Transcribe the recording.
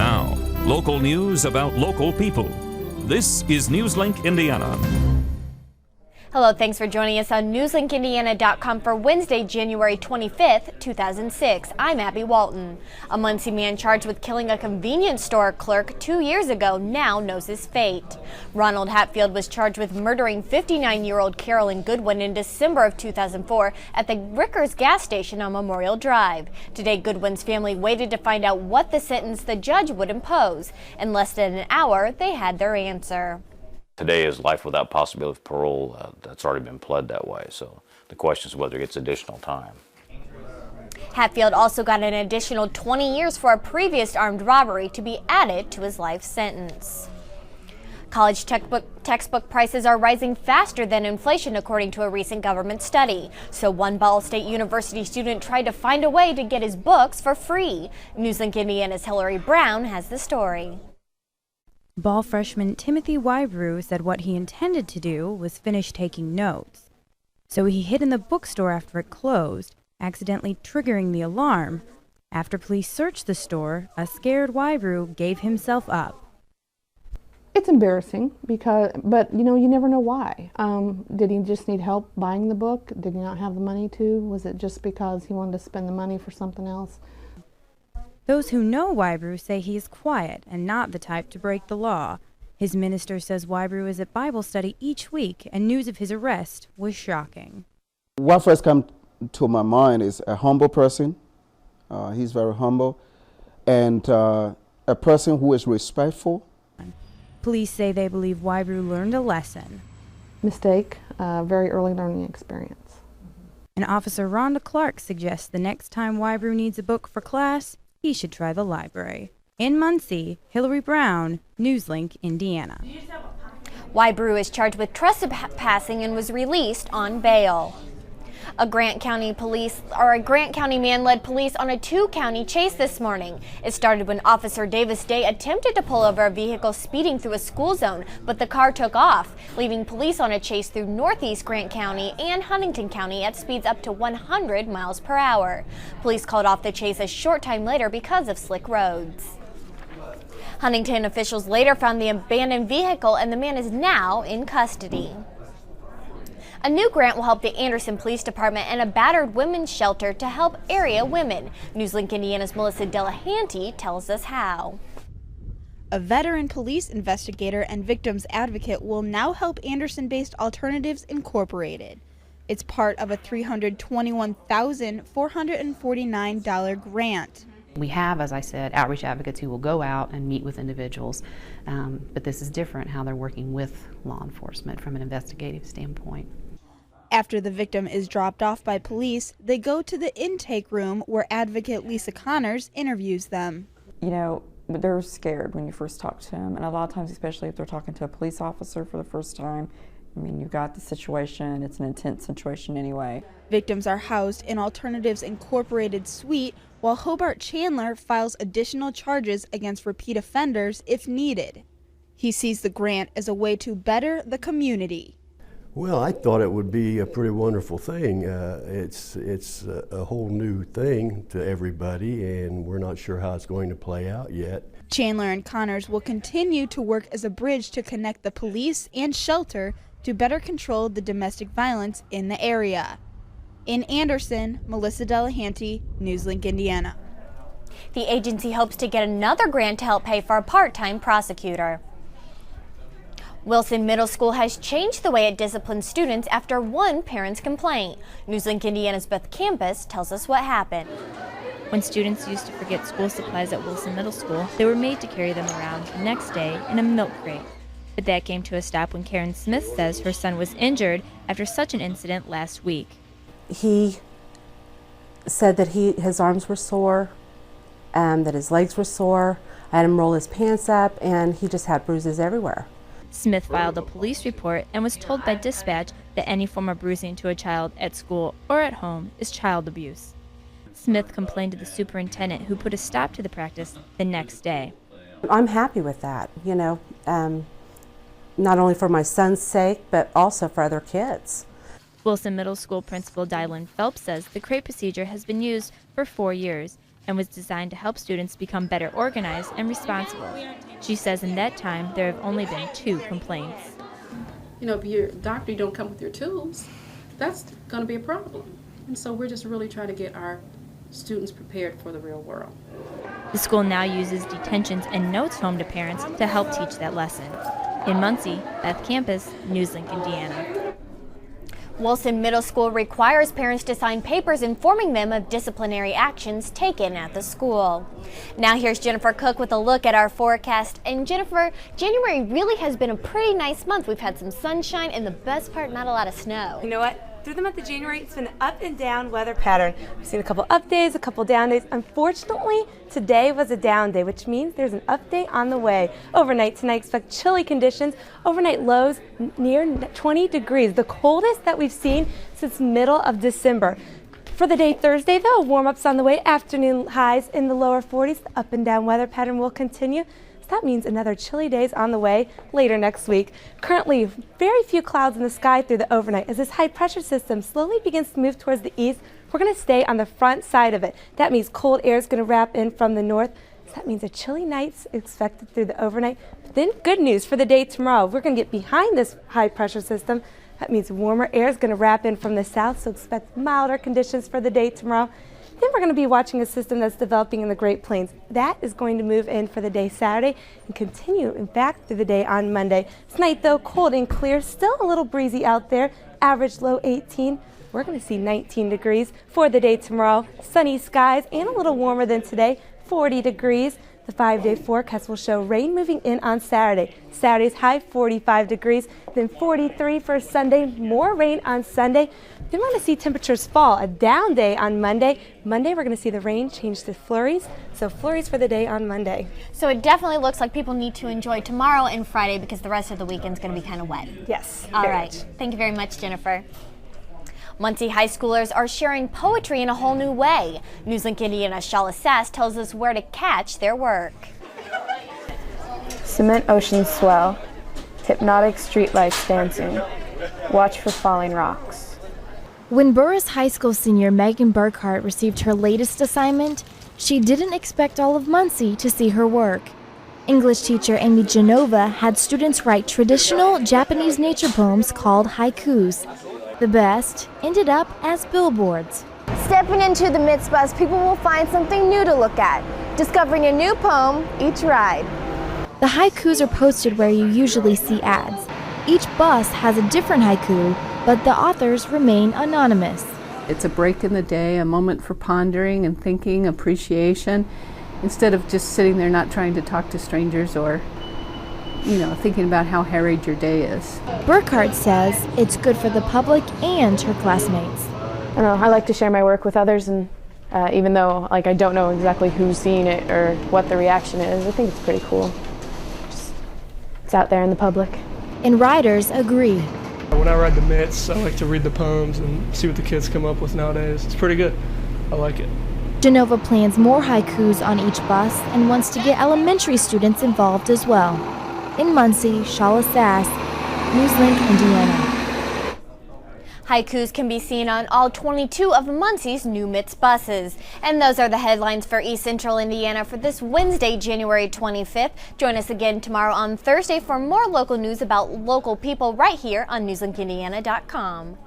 Now, local news about local people. This is Newslink Indiana. Hello, thanks for joining us on newslinkindiana.com for Wednesday, January 25th, 2006. I'm Abby Walton. A Muncie man charged with killing a convenience store clerk 2 years ago now knows his fate. Ronald Hatfield was charged with murdering 59-year-old Carolyn Goodwin in December of 2004 at the Rickers gas station on Memorial Drive. Today, Goodwin's family waited to find out what the sentence the judge would impose. In less than an hour, they had their answer. Today is life without possibility of parole. That's already been pled that way. So the question is whether it gets additional time. Hatfield also got an additional 20 years for a previous armed robbery to be added to his life sentence. College textbook prices are rising faster than inflation, according to a recent government study. So one Ball State University student tried to find a way to get his books for free. Newslink Indiana's Hillary Brown has the story. Ball freshman Timothy Wybrew said what he intended to do was finish taking notes. So he hid in the bookstore after it closed, accidentally triggering the alarm. After police searched the store, a scared Wybrew gave himself up. It's embarrassing but you never know why. Did he just need help buying the book? Did he not have the money to? Was it just because he wanted to spend the money for something else? Those who know Wybrew say he is quiet and not the type to break the law. His minister says Wybrew is at Bible study each week, and news of his arrest was shocking. What first comes to my mind is a humble person. He's very humble, and a person who is respectful. Police say they believe Wybrew learned a lesson. Mistake, very early learning experience. And Officer Rhonda Clark suggests the next time Wybrew needs a book for class, he should try the library. In Muncie, Hillary Brown, Newslink, Indiana. Wybrew is charged with trespassing and was released on bail. A Grant County man led police on a two-county chase this morning. It started when Officer Davis Day attempted to pull over a vehicle speeding through a school zone, but the car took off, leaving police on a chase through northeast Grant County and Huntington County at speeds up to 100 miles per hour. Police called off the chase a short time later because of slick roads. Huntington officials later found the abandoned vehicle, and the man is now in custody. A new grant will help the Anderson Police Department and a battered women's shelter to help area women. Newslink Indiana's Melissa Delahanty tells us how. A veteran police investigator and victims advocate will now help Anderson-based Alternatives Incorporated. It's part of a $321,449 grant. We have, as I said, outreach advocates who will go out and meet with individuals, but this is different how they're working with law enforcement from an investigative standpoint. After the victim is dropped off by police, they go to the intake room where advocate Lisa Connors interviews them. They're scared when you first talk to them, and a lot of times, especially if they're talking to a police officer for the first time, you've got the situation, it's an intense situation anyway. Victims are housed in Alternatives Incorporated suite, while Hobart Chandler files additional charges against repeat offenders if needed. He sees the grant as a way to better the community. Well, I thought it would be a pretty wonderful thing. It's a whole new thing to everybody, and we're not sure how it's going to play out yet. Chandler and Connors will continue to work as a bridge to connect the police and shelter to better control the domestic violence in the area. In Anderson, Melissa Delahanty, Newslink, Indiana. The agency hopes to get another grant to help pay for a part-time prosecutor. Wilson Middle School has changed the way it disciplines students after one parent's complaint. Newslink Indiana's Beth Campus tells us what happened. When students used to forget school supplies at Wilson Middle School, they were made to carry them around the next day in a milk crate. But that came to a stop when Karen Smith says her son was injured after such an incident last week. He said that his arms were sore, that his legs were sore. I had him roll his pants up, and he just had bruises everywhere. Smith filed a police report and was told by dispatch that any form of bruising to a child at school or at home is child abuse. Smith complained to the superintendent, who put a stop to the practice the next day. I'm happy with that, not only for my son's sake, but also for other kids. Wilson Middle School Principal Dylan Phelps says the crate procedure has been used for 4 years, and was designed to help students become better organized and responsible. She says in that time there have only been 2 complaints. You know, if you're a doctor, you don't come with your tools, that's going to be a problem. And so we're just really trying to get our students prepared for the real world. The school now uses detentions and notes home to parents to help teach that lesson. In Muncie, Beth Campus, Newslink, Indiana. Wilson Middle School requires parents to sign papers informing them of disciplinary actions taken at the school. Now here's Jennifer Cook with a look at our forecast. And Jennifer, January really has been a pretty nice month. We've had some sunshine and the best part, not a lot of snow. You know what? Through the month of January, it's been an up and down weather pattern. We've seen a couple up days, a couple down days. Unfortunately, today was a down day, which means there's an update on the way. Overnight tonight, expect chilly conditions. Overnight lows near 20 degrees, the coldest that we've seen since middle of December. For the day Thursday, though, warm-ups on the way. Afternoon highs in the lower 40s. The up and down weather pattern will continue. That means another chilly days on the way later next week. Currently, very few clouds in the sky through the overnight. As this high pressure system slowly begins to move towards the east, we're going to stay on the front side of it. That means cold air is going to wrap in from the north. So that means a chilly night's expected through the overnight. But then good news for the day tomorrow. We're going to get behind this high pressure system. That means warmer air is going to wrap in from the south, so expect milder conditions for the day tomorrow. Then we're going to be watching a system that's developing in the Great Plains. That is going to move in for the day Saturday and continue, in fact, through the day on Monday. Tonight, though, cold and clear, still a little breezy out there. Average low 18. We're going to see 19 degrees for the day tomorrow. Sunny skies and a little warmer than today, 40 degrees. The 5-day forecast will show rain moving in on Saturday. Saturday's high, 45 degrees, then 43 for Sunday. More rain on Sunday. Then we're going to see temperatures fall. A down day on Monday. Monday, we're going to see the rain change to flurries. So flurries for the day on Monday. So it definitely looks like people need to enjoy tomorrow and Friday because the rest of the weekend's going to be kind of wet. Yes. All right. Thank you very much, Jennifer. Muncie high schoolers are sharing poetry in a whole new way. Newslink Indiana Shala Sass tells us where to catch their work. Cement ocean swell, hypnotic streetlights dancing, watch for falling rocks. When Burris High School senior Megan Burkhart received her latest assignment, she didn't expect all of Muncie to see her work. English teacher Amy Genova had students write traditional Japanese nature poems called haikus. The best ended up as billboards. Stepping into the Midst bus, people will find something new to look at, discovering a new poem each ride. The haikus are posted where you usually see ads. Each bus has a different haiku, but the authors remain anonymous. It's a break in the day, a moment for pondering and thinking, appreciation, instead of just sitting there not trying to talk to strangers or thinking about how harried your day is. Burkhart says it's good for the public and her classmates. I like to share my work with others, and even though I don't know exactly who's seeing it or what the reaction is, I think it's pretty cool. It's out there in the public. And riders agree. When I ride the Mets, I like to read the poems and see what the kids come up with nowadays. It's pretty good. I like it. Genova plans more haikus on each bus and wants to get elementary students involved as well. In Muncie, Shala Sass, Newslink, Indiana. Haikus can be seen on all 22 of Muncie's new MITS buses. And those are the headlines for East Central Indiana for this Wednesday, January 25th. Join us again tomorrow on Thursday for more local news about local people right here on newslinkindiana.com.